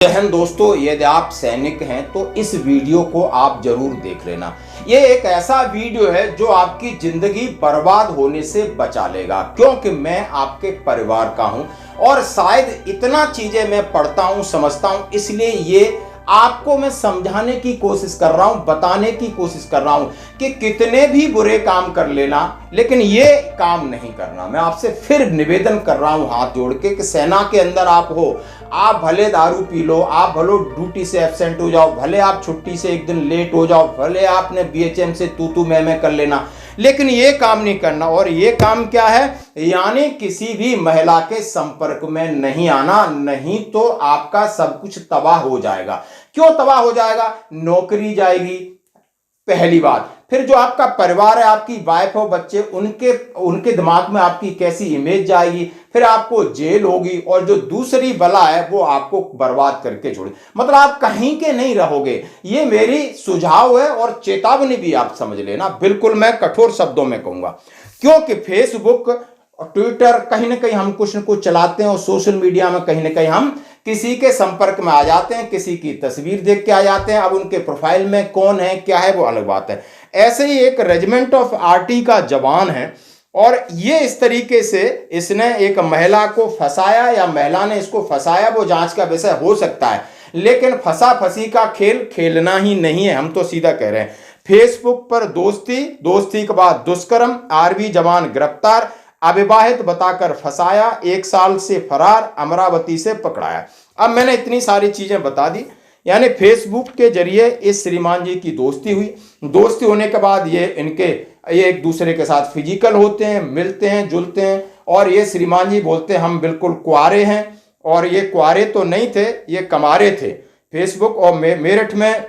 बहन दोस्तों, यदि आप सैनिक हैं तो इस वीडियो को आप जरूर देख लेना। ये एक ऐसा वीडियो है जो आपकी जिंदगी बर्बाद होने से बचा लेगा, क्योंकि मैं आपके परिवार का हूं और शायद इतना चीजें मैं पढ़ता हूं, समझता हूं, इसलिए ये आपको मैं समझाने की कोशिश कर रहा हूं, बताने की कोशिश कर रहा हूं कि कितने भी बुरे काम कर लेना, लेकिन ये काम नहीं करना। मैं आपसे फिर निवेदन कर रहा हूं हाथ जोड़ के कि सेना के अंदर आप हो, आप भले दारू पी लो, आप भले ड्यूटी से एब्सेंट हो जाओ, भले आप छुट्टी से एक दिन लेट हो जाओ, भले आपने बीएचएम से तू मैं कर लेना, लेकिन ये काम नहीं करना। और ये काम क्या है? यानी किसी भी महिला के संपर्क में नहीं आना, नहीं तो आपका सब कुछ तबाह हो जाएगा। क्यों तबाह हो जाएगा? नौकरी जाएगी पहली बात, फिर जो आपका परिवार है, आपकी वाइफ हो, बच्चे, उनके दिमाग में आपकी कैसी इमेज जाएगी, फिर आपको जेल होगी, और जो दूसरी बला है वो आपको बर्बाद करके छोड़े। मतलब आप कहीं के नहीं रहोगे। ये मेरी सुझाव है और चेतावनी भी आप समझ लेना। बिल्कुल मैं कठोर शब्दों में कहूंगा, क्योंकि फेसबुक, ट्विटर, कहीं ना कहीं हम कुछ न कुछ चलाते हैं और सोशल मीडिया में कहीं ना कहीं हम किसी के संपर्क में आ जाते हैं, किसी की तस्वीर देख के आ जाते हैं। अब उनके प्रोफाइल में कौन है क्या है वो अलग बात है। ऐसे ही एक रेजिमेंट ऑफ आरटी का जवान है और ये इस तरीके से इसने एक महिला को फंसाया या महिला ने इसको फंसाया, वो जांच का विषय हो सकता है, लेकिन फंसा फंसी का खेल खेलना ही नहीं है। हम तो सीधा कह रहे हैं। फेसबुक पर दोस्ती के बाद दुष्कर्म, आर्मी जवान गिरफ्तार, अविवाहित बताकर फंसाया, 1 साल से फरार, अमरावती से पकड़ाया। अब मैंने इतनी सारी चीजें बता दी। यानी फेसबुक के जरिए इस श्रीमान जी की दोस्ती हुई। दोस्ती होने के बाद ये एक दूसरे के साथ फिजिकल होते हैं, मिलते हैं, जुलते हैं, और ये श्रीमान जी बोलते हैं हम बिल्कुल कुआरे हैं, और ये कुआरे तो नहीं थे, ये कमारे थे। फेसबुक और मेरठ में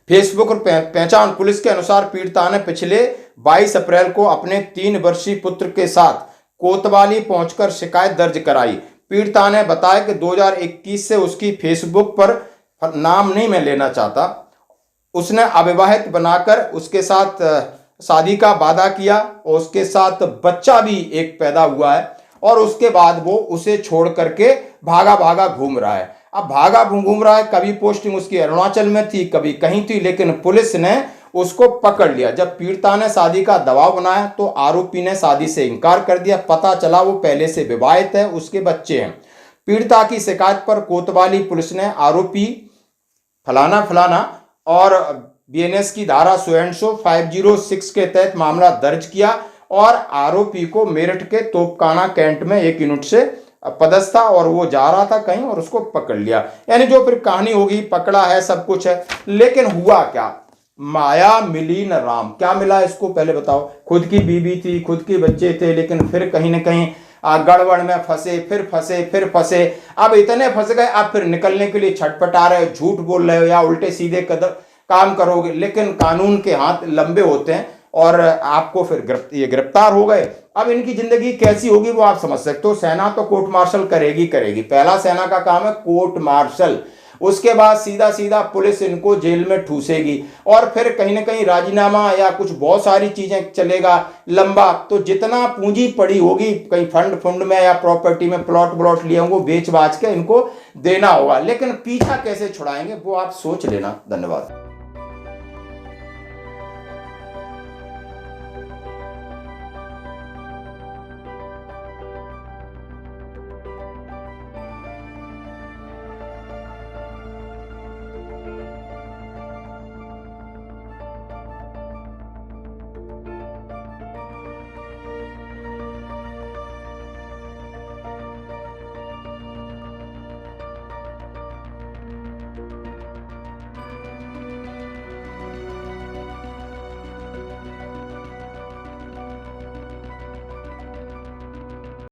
फेसबुक और पहचान पुलिस के अनुसार पीड़िता ने पिछले 22 अप्रैल को अपने 3 वर्षीय पुत्र के साथ कोतवाली पहुंचकर शिकायत दर्ज कराई। पीड़िता ने बताया कि 2021 से उसकी फेसबुक पर, नाम नहीं मैं लेना चाहता, उसने अविवाहित बनाकर उसके साथ शादी का वादा किया और उसके साथ बच्चा भी एक पैदा हुआ है, और उसके बाद वो उसे छोड़ करके भागा घूम रहा है। अब भागा घूम रहा है, कभी पोस्टिंग उसकी अरुणाचल में थी, कभी कहीं थी, लेकिन पुलिस ने उसको पकड़ लिया। जब पीड़िता ने शादी का दबाव बनाया तो आरोपी ने शादी से इनकार कर दिया। पता चला वो पहले से विवाहित है, उसके बच्चे हैं। पीड़िता की शिकायत पर कोतवाली पुलिस ने आरोपी फलाना और बीएनएस की धारा 506 के तहत मामला दर्ज किया और आरोपी को मेरठ के तोपखाना कैंट में एक यूनिट से पदस्थ था और वो जा रहा था कहीं और उसको पकड़ लिया। यानी जो फिर कहानी होगी, पकड़ा है, सब कुछ है, लेकिन हुआ क्या? माया मिली न राम। क्या मिला इसको पहले बताओ? खुद की बीवी थी, खुद के बच्चे थे, लेकिन फिर कहीं ना कहीं गड़बड़ में फिर फंसे। अब इतने फंस गए, अब फिर निकलने के लिए छटपटा रहे हो, झूठ बोल रहे हो या उल्टे सीधे काम करोगे, लेकिन कानून के हाथ लंबे होते हैं और आपको फिर ये गिरफ्तार हो गए। अब इनकी जिंदगी कैसी होगी वो आप समझ सकते हो। सेना तो कोर्ट मार्शल करेगी। पहला सेना का काम है कोर्ट मार्शल, उसके बाद सीधा पुलिस इनको जेल में ठूसेगी, और फिर कहीं ना कहीं राजीनामा या कुछ बहुत सारी चीजें चलेगा लंबा। तो जितना पूंजी पड़ी होगी कहीं फंड में या प्रॉपर्टी में प्लॉट लिए होंगे, बेच बाच के इनको देना होगा, लेकिन पीछा कैसे छुड़ाएंगे वो आप सोच लेना। धन्यवाद।